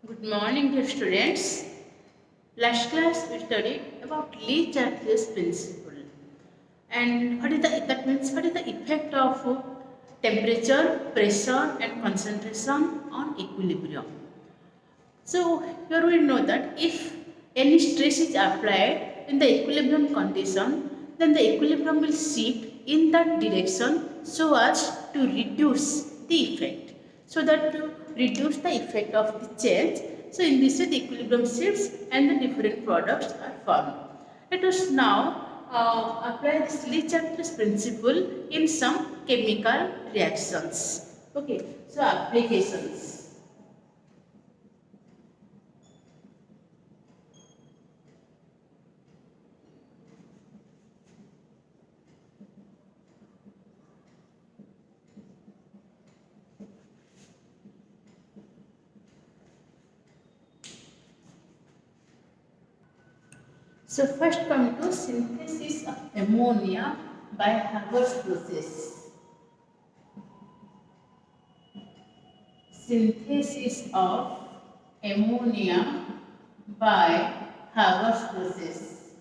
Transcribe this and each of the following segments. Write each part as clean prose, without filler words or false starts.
Good morning, dear students. Last class we studied about Le-Chatelier's principle, and that means what is the effect of temperature, pressure, and concentration on equilibrium. So here we know that if any stress is applied in the equilibrium condition, then the equilibrium will shift in that direction so as to reduce the effect. So that to reduce the effect of the change. So in this way the equilibrium shifts and the different products are formed. Let us now apply this Le-Chatelier's principle in some chemical reactions. Okay, so applications. So first come to synthesis of ammonia by Haber's process. Synthesis of ammonia by Haber's process.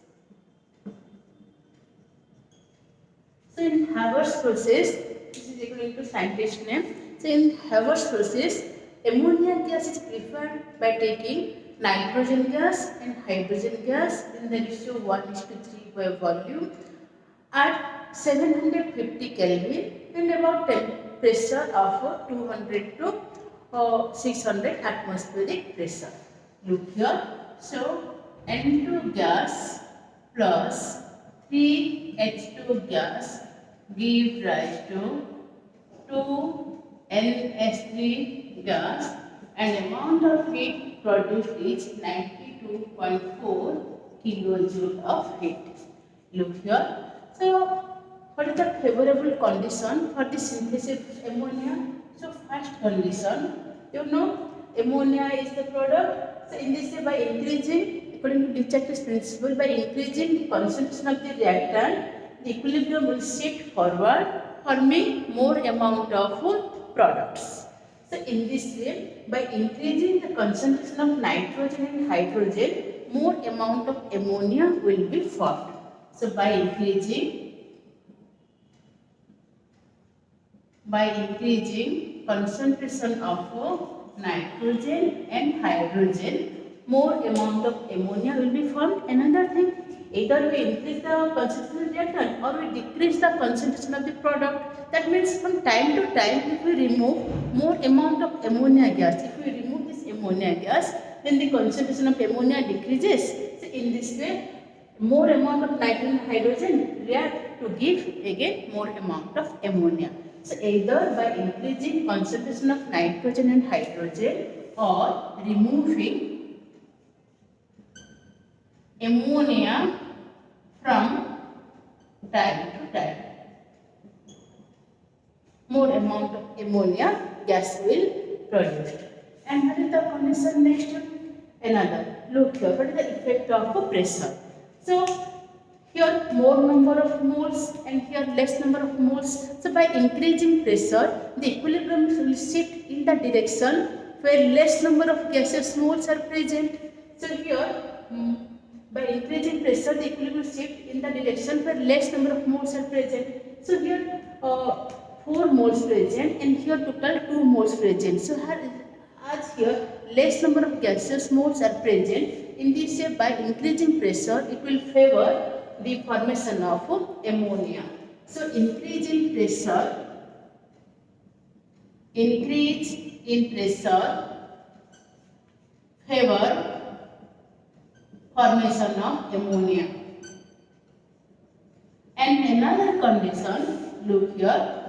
So in Haber's process, this is according to scientist name. So in Haber's process, ammonia gas is prepared by taking nitrogen gas and hydrogen gas in the ratio 1:3 by volume at 750 Kelvin and about pressure of 200 to 600 atmospheric pressure. Look here. So N2 gas plus 3H2 gas give rise to 2NH3 gas, and amount of heat produced is 92.4 kilojoule of heat. Look here. So, what is the favorable condition for the synthesis of ammonia? So, first condition, ammonia is the product. So, in this way, by increasing, according to Le-Chatelier's principle, by increasing the concentration of the reactant, the equilibrium will shift forward, forming more amount of products. So, in this way, by increasing the concentration of nitrogen and hydrogen, more amount of ammonia will be formed. So, by increasing concentration of nitrogen and hydrogen, more amount of ammonia will be formed. Another thing, either we increase the concentration of reactant or we decrease the concentration of the product. That means from time to time, if we remove more amount of ammonia gas, if we remove this ammonia gas, then the concentration of ammonia decreases. So in this way, more amount of nitrogen and hydrogen react to give again more amount of ammonia. So either by increasing concentration of nitrogen and hydrogen or removing ammonia from time to time, more amount of ammonia gas will produce. And what is the condition next? Another. Look here, what is the effect of pressure? So here more number of moles and here less number of moles. So by increasing pressure, the equilibrium will shift in the direction where less number of gaseous moles are present. So here by increasing pressure, the equilibrium shift in the direction where less number of moles are present. So here 4 moles present and here total 2 moles present. So as here less number of gaseous moles are present, in this way by increasing pressure it will favor the formation of ammonia. So increase in pressure favor formation of ammonia. And another condition, look here,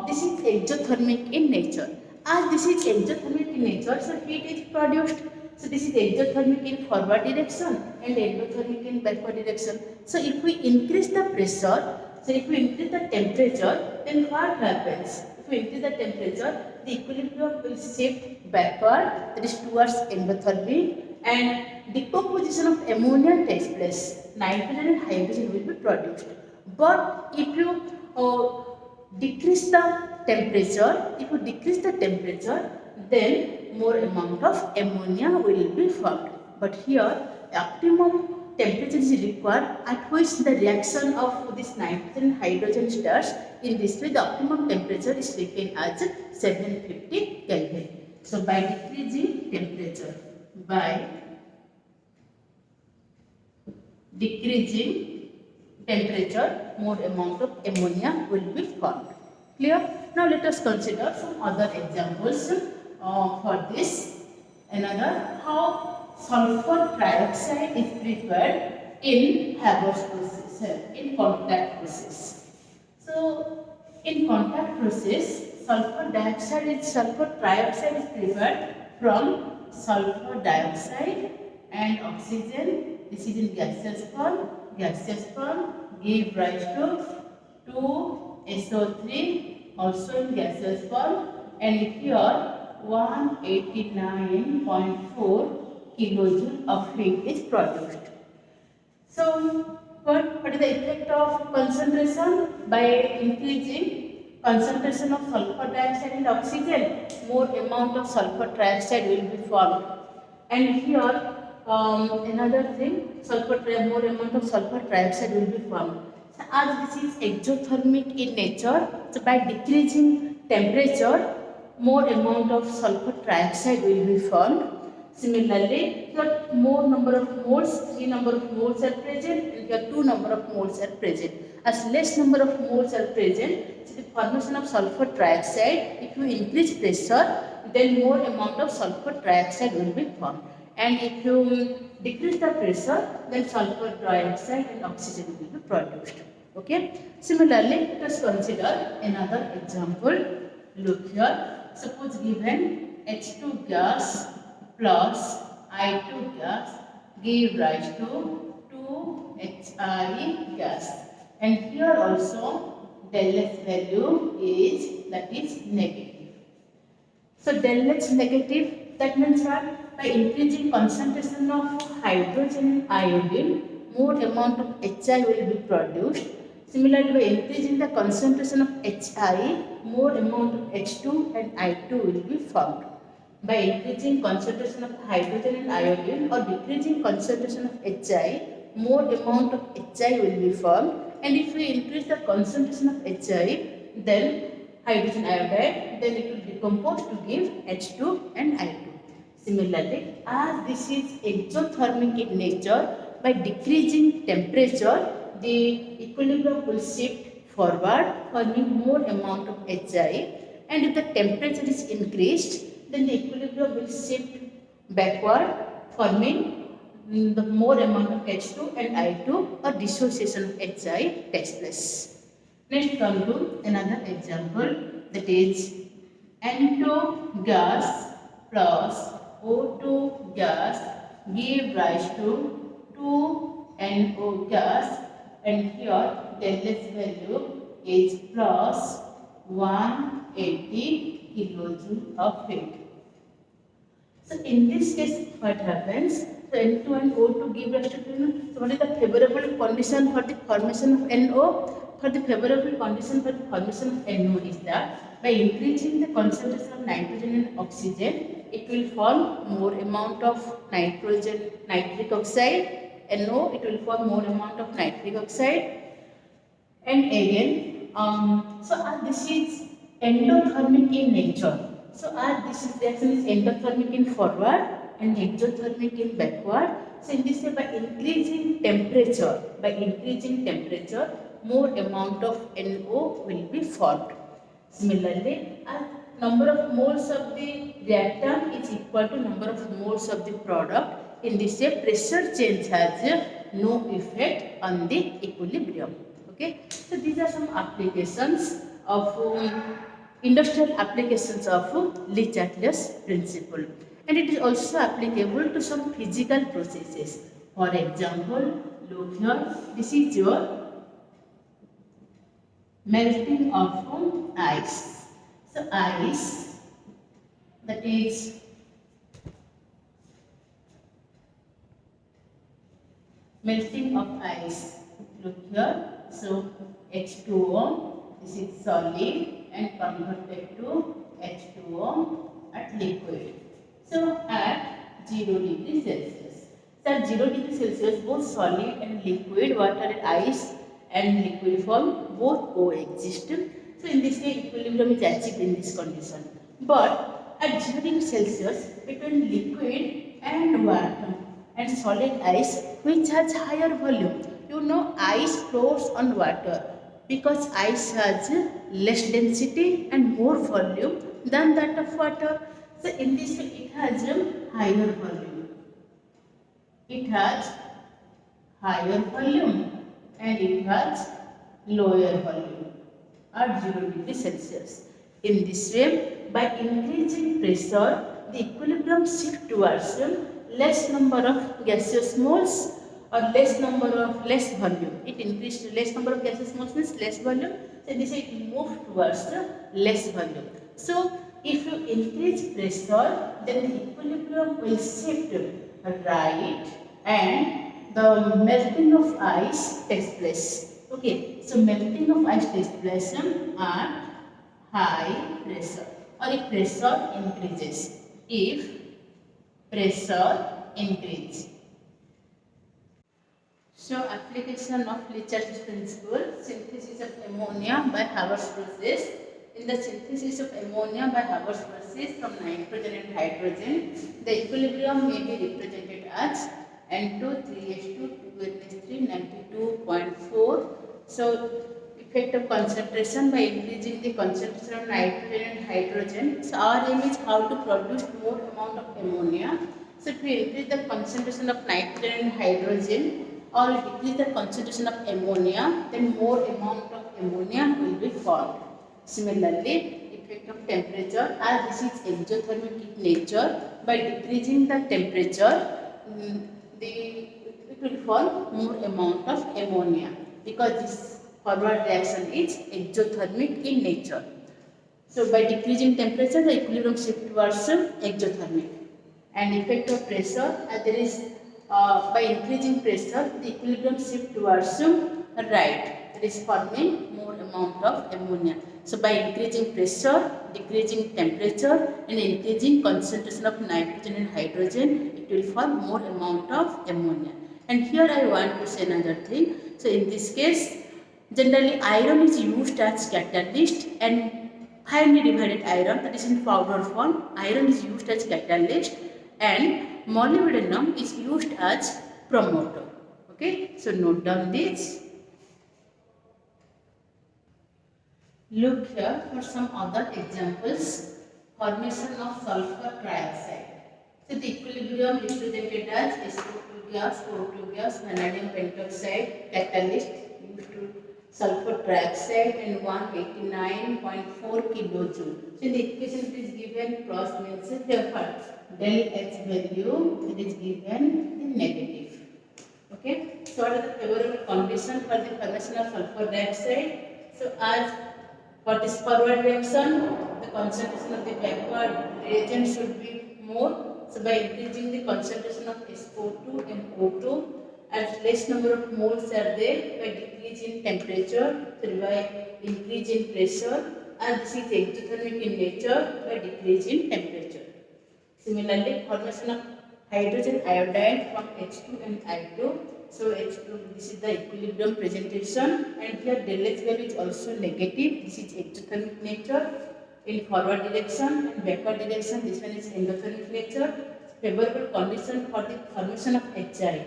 this is exothermic in nature. As this is exothermic in nature, so heat is produced. So this is exothermic in forward direction and endothermic in backward direction. So if we increase the pressure, so if we increase the temperature, then what happens? If we increase the temperature, the equilibrium will shift backward, that is towards endothermic, and decomposition of ammonia takes place. Nitrogen and hydrogen will be produced. But if you decrease the temperature, then more amount of ammonia will be formed. But here optimum temperature is required at which the reaction of this nitrogen and hydrogen starts. In this way the optimum temperature is taken as 750 Kelvin. So by decreasing temperature, by decreasing temperature, more amount of ammonia will be formed. Clear? Now let us consider some other examples for this. Another, how sulfur trioxide is prepared in Haber's process, in contact process. So in contact process, sulfur trioxide is prepared from sulfur dioxide and oxygen. This is in gaseous form. Gaseous form give rise to 2SO3 also in gaseous form, and here 189.4 kilojoule of heat is produced. So what is the effect of concentration? By increasing concentration of sulfur dioxide and oxygen, more amount of sulfur trioxide will be formed. And here another thing, more amount of sulfur trioxide will be formed. So as this is exothermic in nature, so by decreasing temperature, more amount of sulfur trioxide will be formed. Similarly, here more number of moles, 3 number of moles are present, and here 2 number of moles are present. As less number of moles are present, so the formation of sulfur trioxide, if you increase pressure, then more amount of sulfur trioxide will be formed. And if you decrease the pressure, then sulfur dioxide and oxygen will be produced. Okay. Similarly, let us consider another example. Look here. Suppose given H2 gas plus I2 gas give rise to 2HI gas. And here also del H value is negative. So del H negative, that means what? By increasing concentration of hydrogen and iodine, more amount of HI will be produced. Similarly, by increasing the concentration of HI, more amount of H2 and I2 will be formed. By increasing concentration of hydrogen and iodine or decreasing concentration of HI, more amount of HI will be formed. And if we increase the concentration of HI, then hydrogen iodide, then it will decompose to give H2 and I2. Similarly, as this is exothermic in nature, by decreasing temperature, the equilibrium will shift forward, forming more amount of HI. And if the temperature is increased, then the equilibrium will shift backward, forming the more amount of H2 and I2, or dissociation of HI takes place. Next, come to another example, that is N2 gas plus O2 gas give rise to 2NO gas, and here del H value is plus 180 kilojoule of heat. So in this case, what happens? So N2 and O2 give rise to 2. So what is the favorable condition for the formation of NO? For the favorable condition for the formation of NO is that by increasing the concentration of nitrogen and oxygen, it will form more amount of nitric oxide. NO, it will form more amount of nitric oxide. And again, so as this is endothermic in nature, so as this reaction is endothermic in forward and exothermic in backward, so in this way, by increasing temperature, more amount of NO will be formed. Similarly, as number of moles of the reactant is equal to number of moles of the product, in this way pressure change has no effect on the equilibrium. Okay, so these are some applications of industrial applications of Le Chatelier's principle, and it is also applicable to some physical processes. For example, look here, this is your melting of ice. So ice, that is melting of ice. Look here, so H2O, this is solid and converted to H2O at liquid. So at 0 degree Celsius. So at 0 degree Celsius, both solid and liquid, water and ice and liquid form both coexist. So in this way, equilibrium is achieved in this condition. But at 0 degree Celsius, between liquid and water and solid ice, which has higher volume. You know, ice floats on water because ice has less density and more volume than that of water. So in this way, it has a higher volume. It has higher volume and it has lower volume at 0 degree Celsius. In this way, by increasing pressure, the equilibrium shifts towards less number of gaseous moles or less volume. It increased to less number of gaseous moles means less volume. So this it moves towards the less volume. So if you increase pressure, then the equilibrium will shift right and the melting of ice takes place. Okay, so melting of ice takes place at high pressure or if pressure increases. If pressure increases. So application of Lichards principle, synthesis of ammonia by Haber's process. In the synthesis of ammonia by Haber's process from nitrogen and hydrogen, the equilibrium may be represented as N2 3s2 2s3 92.4. So effect of concentration by increasing the concentration of nitrogen and hydrogen. So our aim is how to produce more amount of ammonia. So to increase the concentration of nitrogen and hydrogen or decrease the concentration of ammonia, then more amount of ammonia will be formed. Similarly, effect of temperature, as this is exothermic in nature, by decreasing the temperature, it will form more amount of ammonia because this forward reaction is exothermic in nature. So by decreasing temperature, the equilibrium shift towards exothermic. And effect of pressure, there is by increasing pressure, the equilibrium shift towards right. That is forming more amount of ammonia. So by increasing pressure, decreasing temperature, and increasing concentration of nitrogen and hydrogen, it will form more amount of ammonia. And here I want to say another thing. So in this case, generally iron is used as catalyst and finely divided iron, that is in powder form, iron is used as catalyst and molybdenum is used as promoter. Okay, so note down this. Look here for some other examples. Formation of sulfur trioxide. So the equilibrium represented as SO2 gas, O2 gas, vanadium pentoxide, catalyst used to sulfur trioxide and 189.4 kilojoule. So in the equation it is given cross means therefore del H value it is given in negative. Okay. So what are the favorable condition for the formation of sulfur dioxide? So as for this forward reaction, the concentration of the backward reagent should be more. So by increasing the concentration of SO2 and O2, as less number of moles are there, by decrease in temperature, so by increase in pressure, and this is exothermic in nature, by decrease in temperature. Similarly, formation of hydrogen iodide from H2 and I2. So H2, this is the equilibrium presentation, and here del H value is also negative. This is exothermic nature in forward direction and backward direction. This one is endothermic nature. Favorable condition for the formation of HI.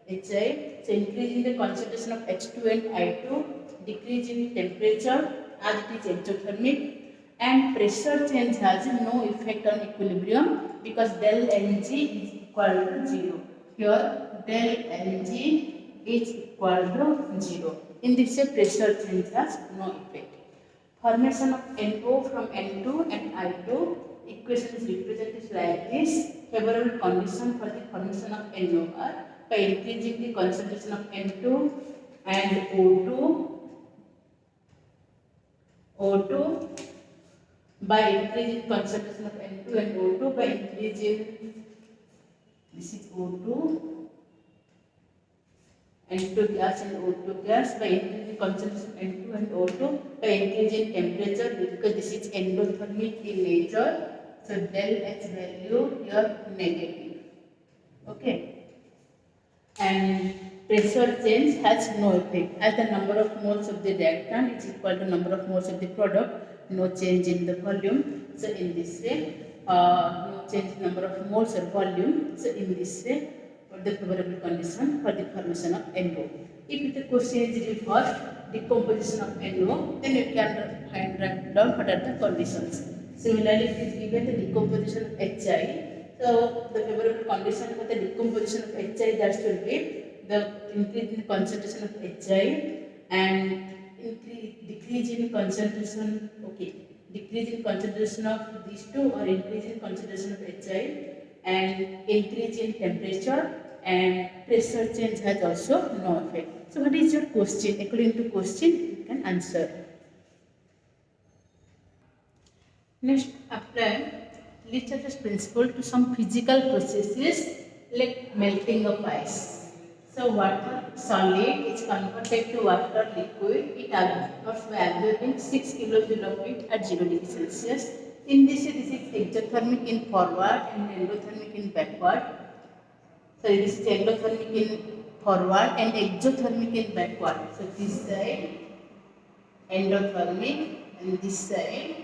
So increase in the concentration of H2 and I2, decrease in temperature as it is exothermic, and pressure change has no effect on equilibrium because del Ng is equal to 0. Here del Ng is equal to 0. In this way pressure change has no effect. Formation of NO from N2 and I2, equation is represented like this. Favorable condition for the formation of NO are by increasing the concentration of N2 and O2 by increasing concentration of N2 and O2 by increasing, this is O2, N2 gas and O2 gas, by increasing concentration of N2 and O2 by increasing temperature because this is endothermic in nature. So del H value here negative. Okay. And pressure change has no effect as the number of moles of the reactant is equal to number of moles of the product, no change in the volume. So in this way, no change in number of moles or volume. So in this way, the favorable condition for the formation of NO. If the question is reversed decomposition of NO, then you can find down what are the conditions. Similarly, it is given the decomposition of HI. So the favorable condition for the decomposition of HI, that should be the increase in the concentration of HI and decrease in concentration. Okay, decrease in concentration of these two or increase in concentration of HI and increase in temperature and pressure change has also no effect. So what is your question? According to question, you can answer. Next, apply Lichter's principle to some physical processes like melting of ice. So water solid is converted to water liquid. It absorbs by absorbing 6 kilojoule of heat at 0 degree Celsius. In this is exothermic in forward and endothermic in backward. So this is endothermic in forward and exothermic in backward. So this side endothermic and this side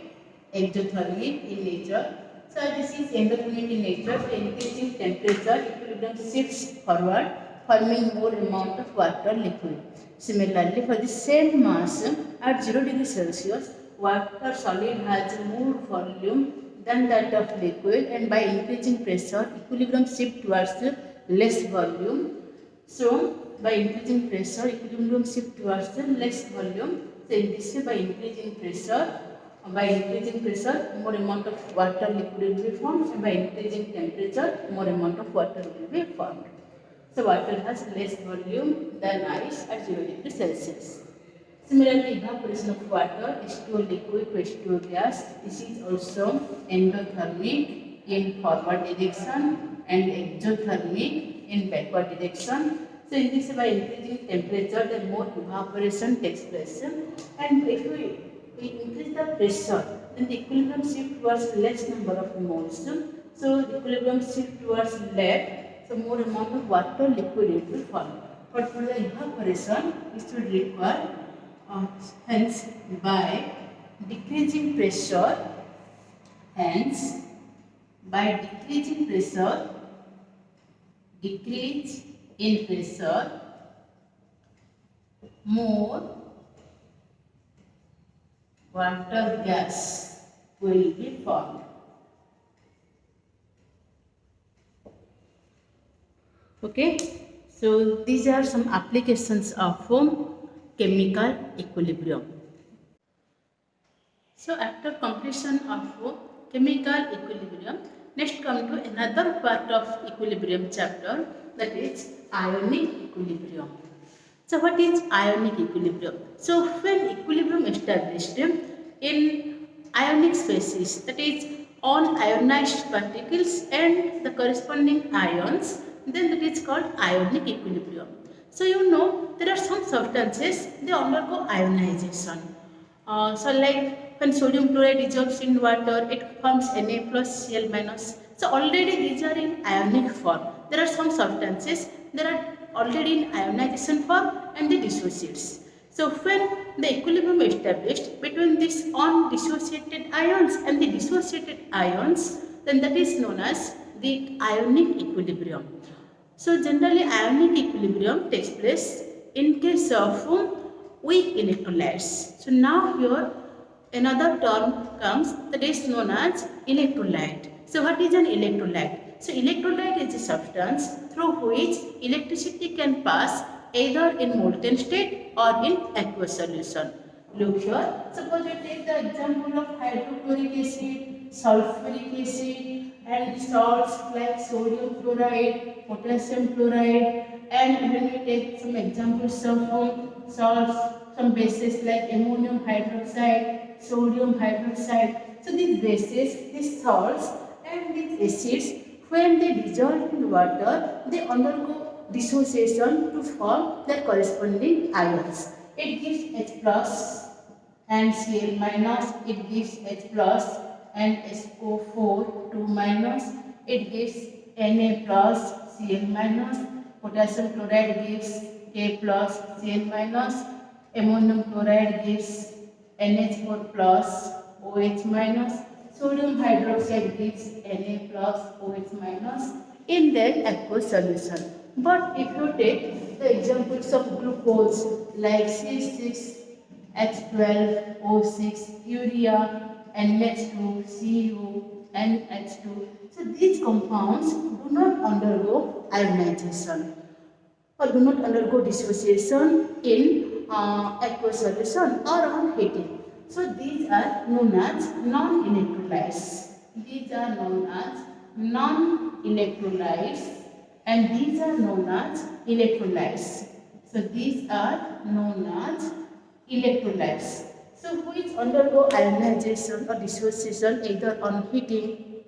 exothermic in nature. So this is endothermic in nature. So increasing temperature, equilibrium shifts forward, forming more amount of water liquid. Similarly, for the same mass at 0 degree Celsius, water solid has more volume than that of liquid, and by increasing pressure, equilibrium shift towards less volume. So by increasing pressure, equilibrium shift towards less volume. So in this way, by increasing pressure, more amount of water liquid will be formed, and by increasing temperature, more amount of water will be formed. So water has less volume than ice at 0 degree Celsius. Similarly, evaporation of water, H2O liquid to H2O gas. This is also endothermic in forward direction and exothermic in backward direction. So in this way, by increasing temperature, the more evaporation takes place. And if we increase the pressure, then the equilibrium shift towards less number of moles. So the equilibrium shift towards left, so more amount of water liquid will form. But for the evaporation, we should require hence by decreasing pressure, decrease in pressure, more water gas will be formed. Okay, so these are some applications of chemical equilibrium. So after completion of chemical equilibrium, next come to another part of equilibrium chapter, that is ionic equilibrium. So what is ionic equilibrium? So when equilibrium established in ionic species, that is on ionized particles and the corresponding ions, then that is called ionic equilibrium. So you know there are some substances, they undergo ionization. So like when sodium chloride dissolves in water, it forms Na plus Cl minus. So already these are in ionic form. There are some substances that are already in ionization form and they dissociates. So when the equilibrium is established between these undissociated ions and the dissociated ions, then that is known as the ionic equilibrium. So generally ionic equilibrium takes place in case of weak electrolytes. So now here another term comes that is known as electrolyte. So what is an electrolyte? So electrolyte is a substance through which electricity can pass either in molten state or in aqueous solution. Look here, suppose we take the example of hydrochloric acid, sulfuric acid and salts like sodium chloride, potassium chloride, and when we take some examples of salts, some bases like ammonium hydroxide, sodium hydroxide. So these bases, these salts and these acids, when they dissolve in water, they undergo dissociation to form their corresponding ions. It gives H plus and Cl minus, it gives H plus and SO4 2 minus. It gives Na plus Cl minus. Potassium chloride gives K plus Cl minus. Ammonium chloride gives NH4 plus OH minus. Sodium hydroxide gives Na plus OH minus in their aqueous solution. But if you take the examples of glucose like C6H12O6, urea, NH2, Cu, NH2, so these compounds do not undergo ionization or do not undergo dissociation in aqueous solution or on heating. So these are known as non-electrolytes. These are known as non-electrolytes and these are known as electrolytes. So these are known as electrolytes. So which undergo ionization or dissociation either on heating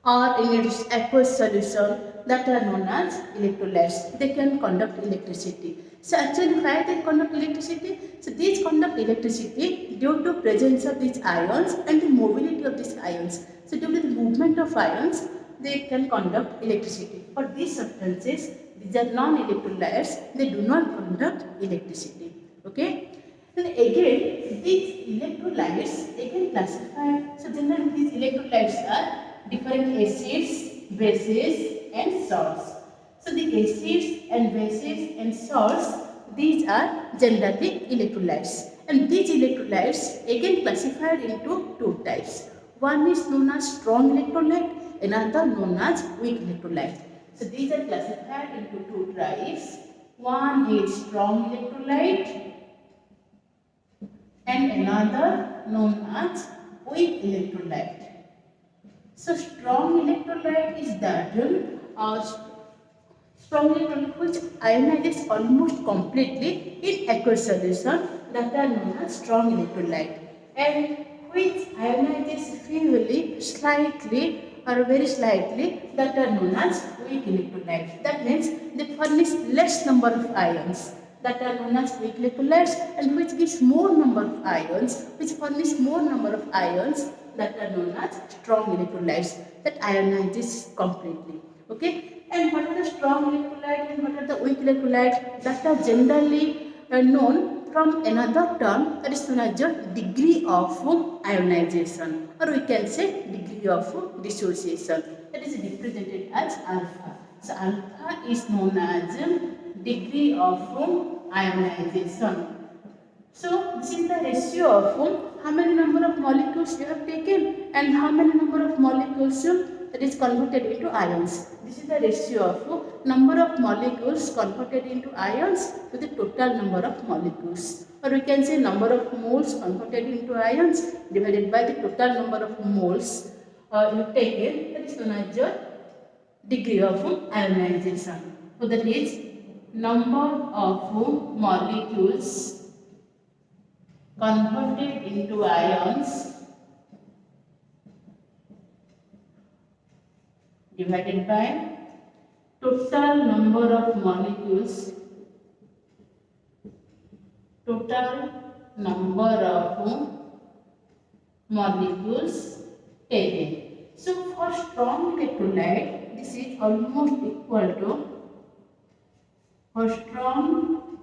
or in its aqueous solution that are known as electrolytes. They can conduct electricity. So actually why they conduct electricity? So these conduct electricity due to presence of these ions and the mobility of these ions. So due to the movement of ions, they can conduct electricity. For these substances, these are non-electrolytes, they do not conduct electricity. Okay? And again, these electrolytes again classified. So generally these electrolytes are different acids, bases and salts. So the acids and bases and salts, these are generally electrolytes. And these electrolytes again classified into two types. One is known as strong electrolyte, another known as weak electrolyte. So these are classified into two types. One is strong electrolyte and another known as weak electrolyte. So strong electrolyte is that strong electrolyte which ionizes almost completely in aqueous solution, that are known as strong electrolyte, and which ionizes feebly, slightly or very slightly, that are known as weak electrolyte. That means they furnish less number of ions, that are known as weak electrolytes, and which gives more number of ions, which furnish more number of ions, that are known as strong electrolytes, that ionizes completely. Okay, and what are the strong electrolyte and what are the weak electrolyte? That are generally known from another term, that is known as the degree of ionization, or we can say degree of dissociation, that is represented as alpha. So alpha is known as degree of ionization. So this is the ratio of how many number of molecules you have taken and how many number of molecules that is converted into ions. This is the ratio of number of molecules converted into ions to the total number of molecules, or we can say number of moles converted into ions divided by the total number of moles you have taken, that is known as your degree of ionization. So that is number of molecules converted into ions divided by total number of molecules taken. So for strong electrolyte, this is almost equal to, for strong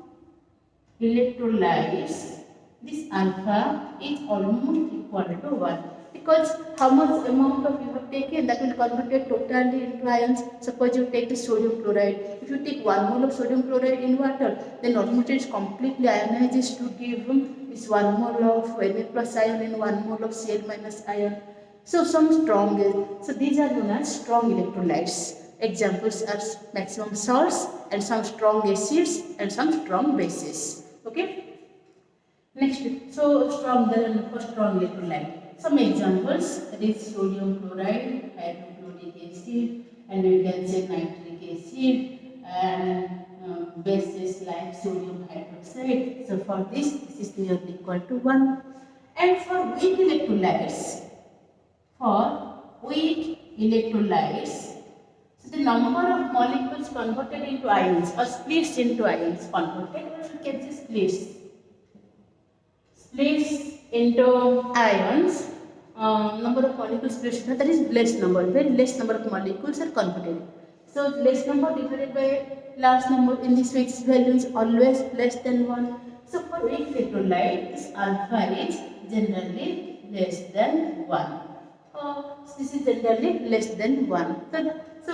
electrolytes, this alpha is almost equal to 1, because how much amount of you have taken, that will convert it totally into ions. Suppose you take the sodium chloride, if you take 1 mole of sodium chloride in water, then almost it is completely ionized to give this 1 mole of Na plus ion and 1 mole of Cl minus ion. So some strong, so these are known as strong electrolytes. Examples are maximum salts and some strong acids and some strong bases. Okay. Next, so strong electrolyte. Some examples, that is sodium chloride, hydrochloric acid, and we can say nitric acid, and bases like sodium hydroxide. So for this is nearly equal to 1. And for weak electrolytes, so the number of molecules converted into ions or splits into ions, converted, or we can say splits into ions, number of molecules present, that is less number, very less number of molecules are converted. So less number divided by large number, in this way its value is always less than 1. So for weak electrolyte, this alpha is generally less than 1. So this is generally less than 1. So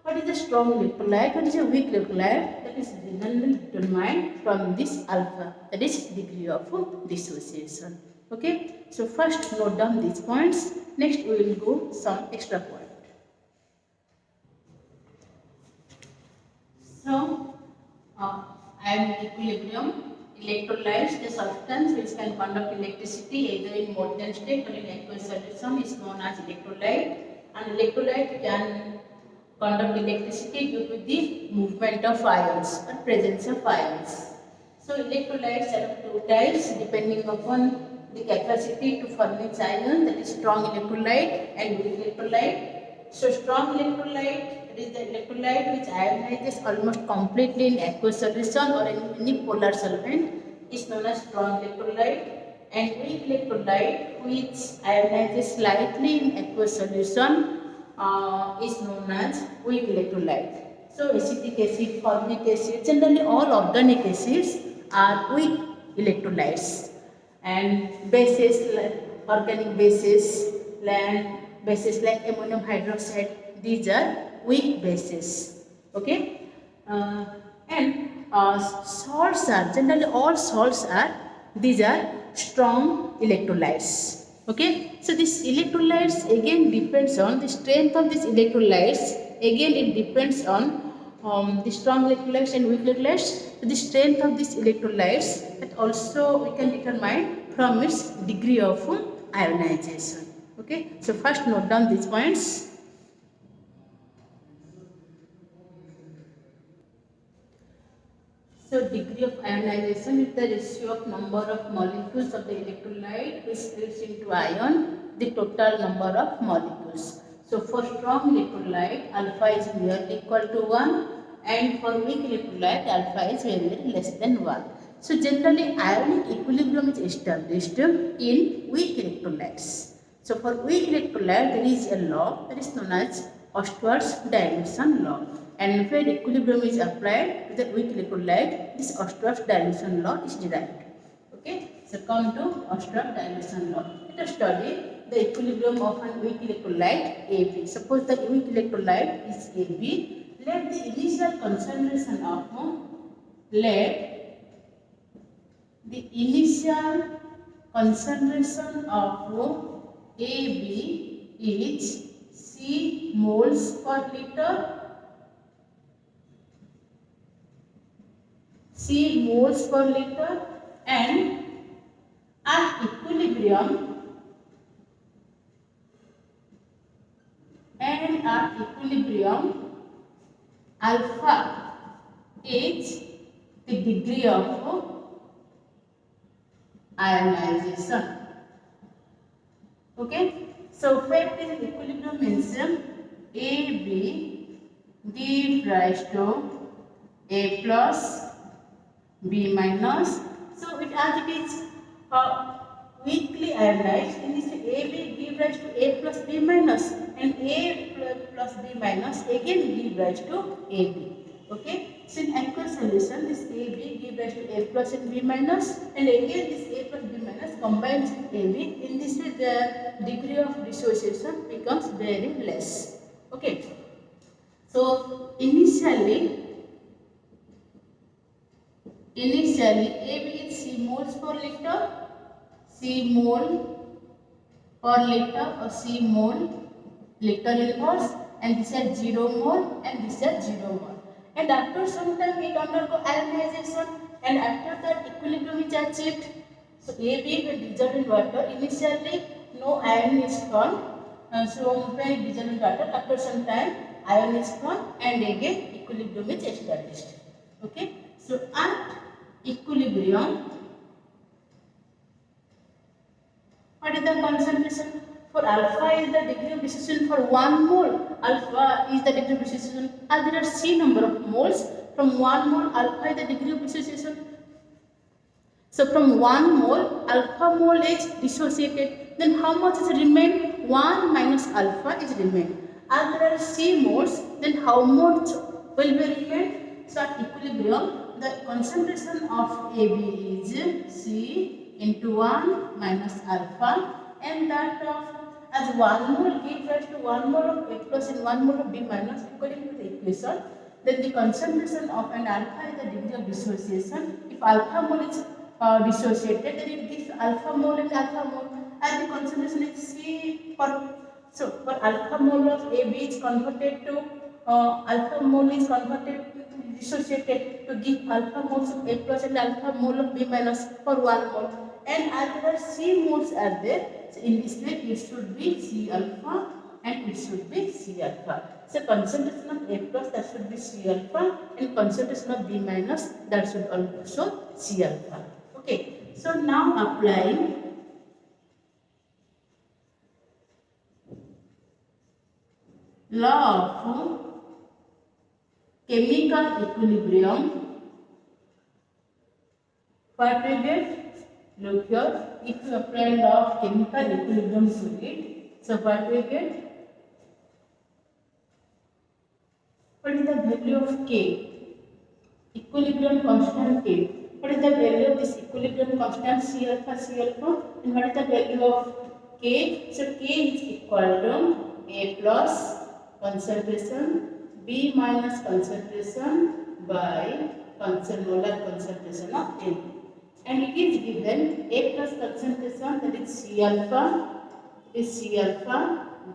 what is the strong electrolyte? What is a weak electrolyte? That is generally determined from this alpha, that is degree of dissociation. Okay, so first note down these points. Next we will go some extra point. So ionic equilibrium, electrolytes, the substance which can conduct electricity either in molten state or in aqueous solution is known as electrolyte. And electrolyte can conduct electricity due to the movement of ions or presence of ions. So electrolytes are of two types depending upon the capacity to furnish ion, that is strong electrolyte and weak electrolyte. So strong electrolyte, it is the electrolyte which ionizes almost completely in aqueous solution or in any polar solvent, is known as strong electrolyte. And weak electrolyte which ionizes slightly in aqueous solution is known as weak electrolyte. So acetic acid, formic acid, generally all organic acids are weak electrolytes. And bases like organic bases, land bases like ammonium hydroxide, these are weak bases. Okay, and salts are generally all salts are, these are strong electrolytes. Okay, so these electrolytes again depends on the strength of these electrolytes. Again, it depends on the strong electrolytes and weak electrolytes. So the strength of these electrolytes, that also we can determine from its degree of ionization. Okay, so first note down these points. So degree of ionization is the ratio of number of molecules of the electrolyte which splits into ion, the total number of molecules. So for strong electrolyte, alpha is nearly equal to 1, and for weak electrolyte, alpha is very, very less than 1. So generally ionic equilibrium is established in weak electrolytes. So for weak electrolyte, there is a law that is known as Oester's dilution law. And where equilibrium is applied to the weak electrolyte, this Oester's dilution law is derived. Okay, so come to Oester's dilution law. Let us study the equilibrium of a weak electrolyte AB. Suppose the weak electrolyte is AB. Let the initial concentration of AB is C moles per liter. C moles per liter, and at equilibrium alpha is the degree of ionization. Okay, so where it is equilibrium means AB gives rise to A plus B minus. So it as it is weakly ionized, in this AB gives rise to A plus B minus, and A plus B minus again gives rise to AB. Okay, so in aqueous solution, this AB gives rise to A plus and B minus, and again this A plus B minus combines with AB. In this way, the degree of dissociation becomes very less. Okay, so initially AB is C moles per liter, C mole per liter or C mole liter inverse, and this is 0 mole and this is 0 mole. And after some time it undergo ionization, and after that equilibrium is achieved. So AB when dissolved in water, initially no ion is formed. So when it dissolved in water, after some time ion is formed and again equilibrium is established. Okay, so at equilibrium, what is the concentration? For alpha is the degree of dissociation for 1 mole. Alpha is the degree of dissociation, and there are C number of moles. From 1 mole, alpha is the degree of dissociation. So from 1 mole, alpha mole is dissociated. then how much is remain? 1 minus alpha is remain. As there are C modes, then how much will be remain? So at equilibrium, the concentration of AB is C into 1 minus alpha, and that of as 1 mole gives rise to 1 mole of A plus and 1 mole of B minus according to the equation. Then the concentration of an alpha is the degree of dissociation. If alpha mole is dissociated, then it gives alpha mole and alpha mole. As the concentration is C for alpha mole of AB is converted to alpha mole is converted to dissociated to give alpha moles of A plus and alpha mole of B minus for 1 mole. And as there are C moles are there, so in this way it should be C alpha and it should be C alpha. So concentration of A plus, that should be C alpha, and concentration of B minus, that should also C alpha. Okay, so now applying law of chemical equilibrium. What we get? Look here, if you apply law of chemical equilibrium to it, so what we get? What is the value of K? Equilibrium constant K. What is the value of this equilibrium constant C alpha, and what is the value of K? So K is equal to A plus concentration, B minus concentration by molar concentration of A. And it is given A plus concentration, that is C alpha,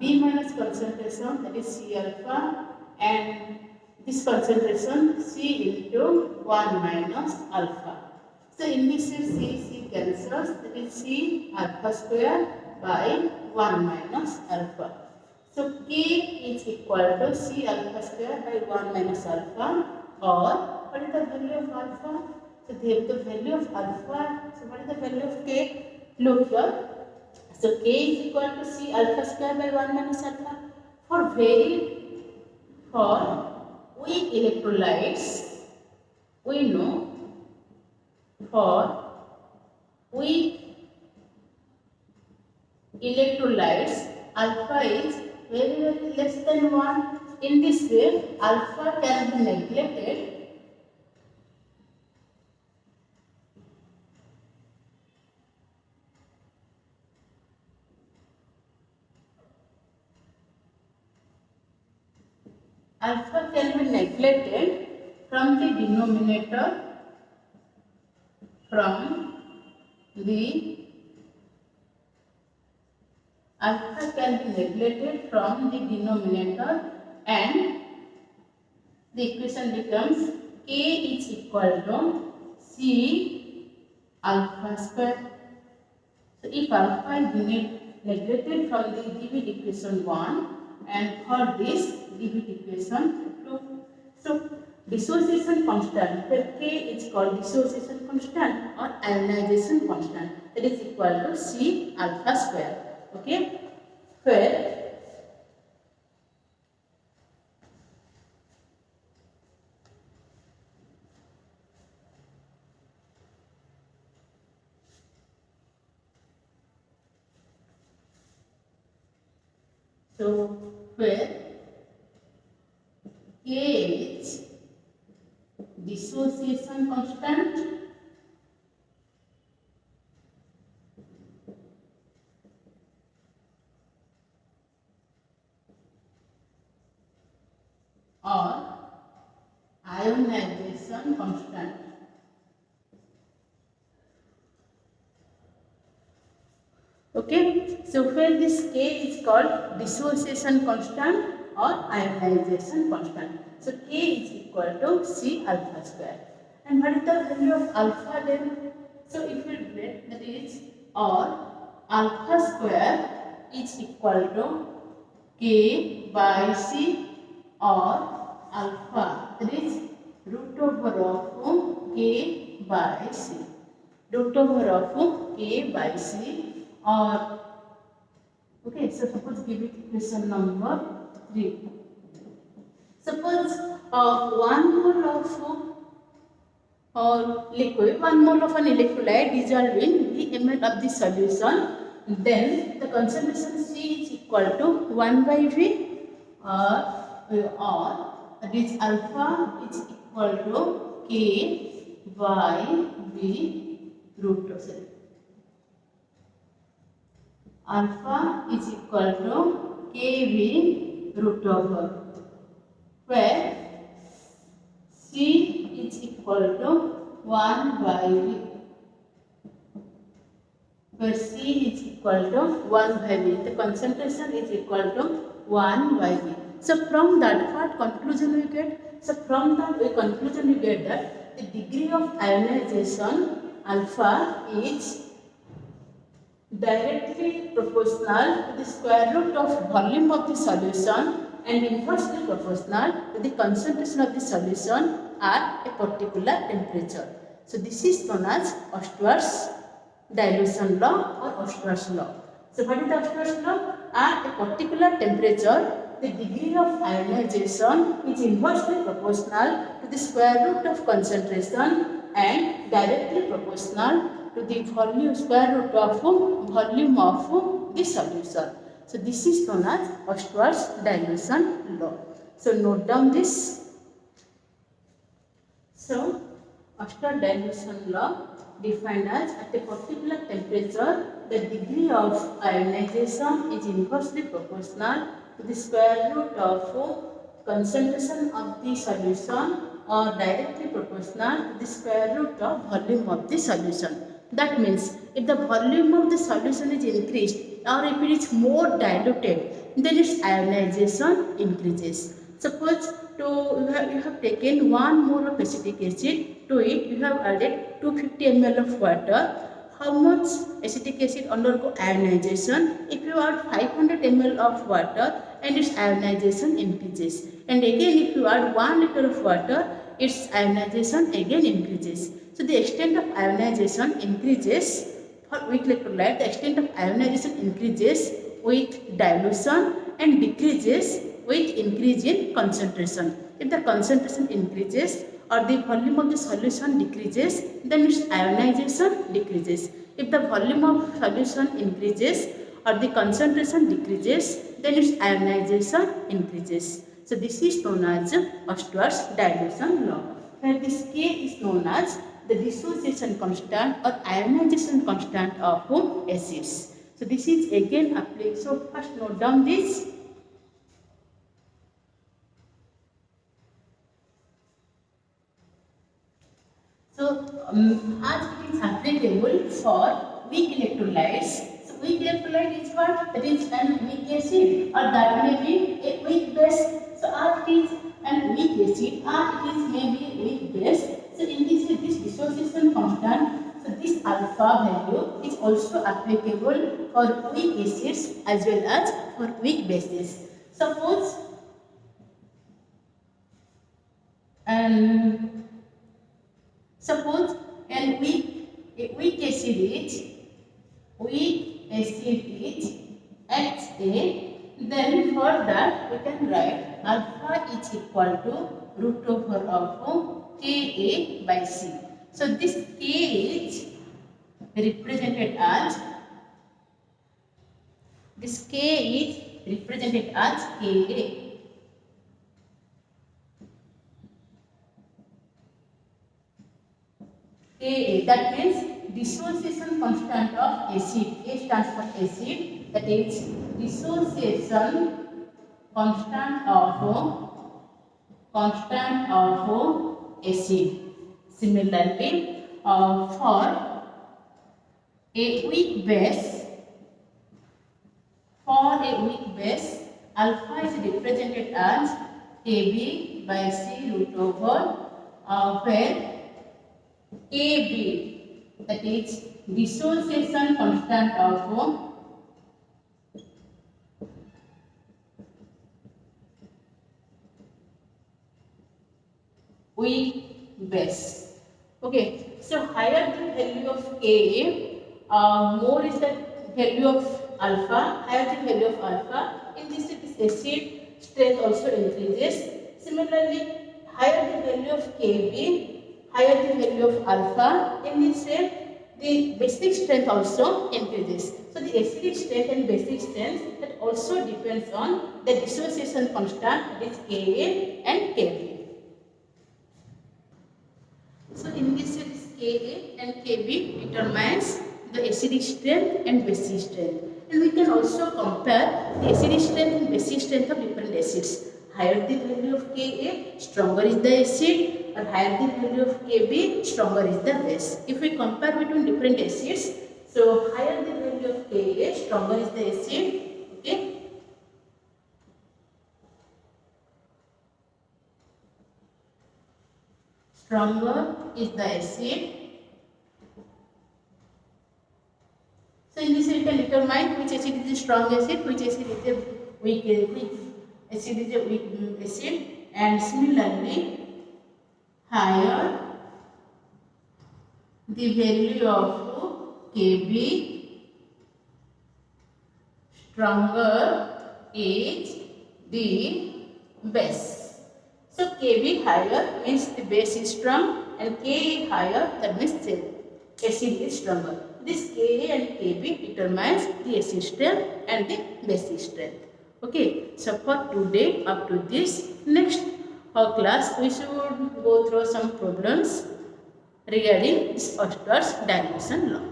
B minus concentration, that is C alpha, and this concentration C into 1 minus alpha. So in this C cancels, that is C alpha square by 1 minus alpha. So K is equal to C alpha square by 1 minus alpha, or what is the value of alpha? So the value of alpha, so what is the value of K? Look here. So K is equal to C alpha square by 1 minus alpha. For weak electrolytes, we know for weak electrolytes, alpha is very less than 1. In this way, alpha can be neglected. Alpha can be neglected from the denominator, and the equation becomes K is equal to C alpha square. So if alpha is neglected from the given equation 1, and for this given equation 2. So dissociation constant, where K is called dissociation constant or ionization constant, that is equal to C alpha square. Okay, where K is dissociation constant or ionization constant. Okay, so where this K is called dissociation constant or ionization constant. So K is equal to C alpha square. And what is the value of alpha then? So if you write, that is, or alpha square is equal to K by C, or alpha, that is root over of K by C. Root over of K by C. Or okay, so suppose give it question number 3. Suppose 1 mole of liquid, 1 mole of an electrolyte dissolved in the ml of the solution then the concentration C is equal to 1 by V, or that is alpha is equal to K by V root of, sorry, alpha is equal to kV root over, where C is equal to 1 by V, where C is equal to 1 by V. The concentration is equal to 1 by V. So from that, what conclusion we get? So from that conclusion we get that the degree of ionization alpha is directly proportional to the square root of volume of the solution and inversely proportional to the concentration of the solution at a particular temperature. So this is known as Oester's dilution law or Oester's law. So what is the Oester's law? At a particular temperature, the degree of ionization is inversely proportional to the square root of concentration and directly proportional to the volume, square root of volume of the solution. So this is known as Oester's dilution law. So note down this. So Oester's dilution law defined as at a particular temperature, the degree of ionization is inversely proportional to the square root of concentration of the solution or directly proportional to the square root of volume of the solution. That means if the volume of the solution is increased or if it is more diluted, then its ionization increases. Suppose you have taken 1 mole of acetic acid, to it you have added 250 ml of water. How much acetic acid undergo ionization? If you add 500 ml of water, and its ionization increases. And again if you add 1 liter of water, its ionization again increases. So the extent of ionization increases for weak electrolyte. The extent of ionization increases with dilution and decreases with increase in concentration. If the concentration increases or the volume of the solution decreases, then its ionization decreases. If the volume of solution increases or the concentration decreases, then its ionization increases. So this is known as Oester's dilution law, where this K is known as the dissociation constant or ionization constant of acids. So this is again applied. So first note down this. So as it is applicable for weak electrolytes. So weak electrolyte is what? That is an weak acid, or that may be a weak base. So as it is an weak acid, or it is maybe a weak base. So in this dissociation constant, so this alpha value is also applicable for weak acids as well as for weak bases. Suppose a weak acid is HA, then for that we can write alpha is equal to root over of Ka by C. So this K is represented as Ka. Ka, that means dissociation constant of acid. A stands for acid, that is dissociation constant of acid. Similarly, for a weak base, alpha is represented as Kb by C root over, where Kb, that is dissociation constant of weak base. Okay, so higher the value of Ka, more is the value of alpha. Higher the value of alpha, in this acid strength also increases. Similarly, higher the value of Kb, higher the value of alpha, in this way the basic strength also increases. So the acidic strength and basic strength that also depends on the dissociation constant, that is Ka and Kb. So in this series Ka and Kb determines the acidic strength and basic strength. And we can also compare the acidic strength and basic strength of different acids. Higher the value of Ka, stronger is the acid, or higher the value of Kb, stronger is the base. If we compare between different acids, so higher the value of Ka, stronger is the acid. Okay. Stronger is the acid. So in this we can determine which acid is a strong acid, which acid is a weak acid is a weak acid, and similarly higher the value of Kb, stronger is the base. So Kb higher means the base is strong, and Ka higher, that means the acid is stronger. This Ka and Kb determines the acid strength and the basic strength. Okay, so for today up to this, next class we should go through some problems regarding Oester's dilution law.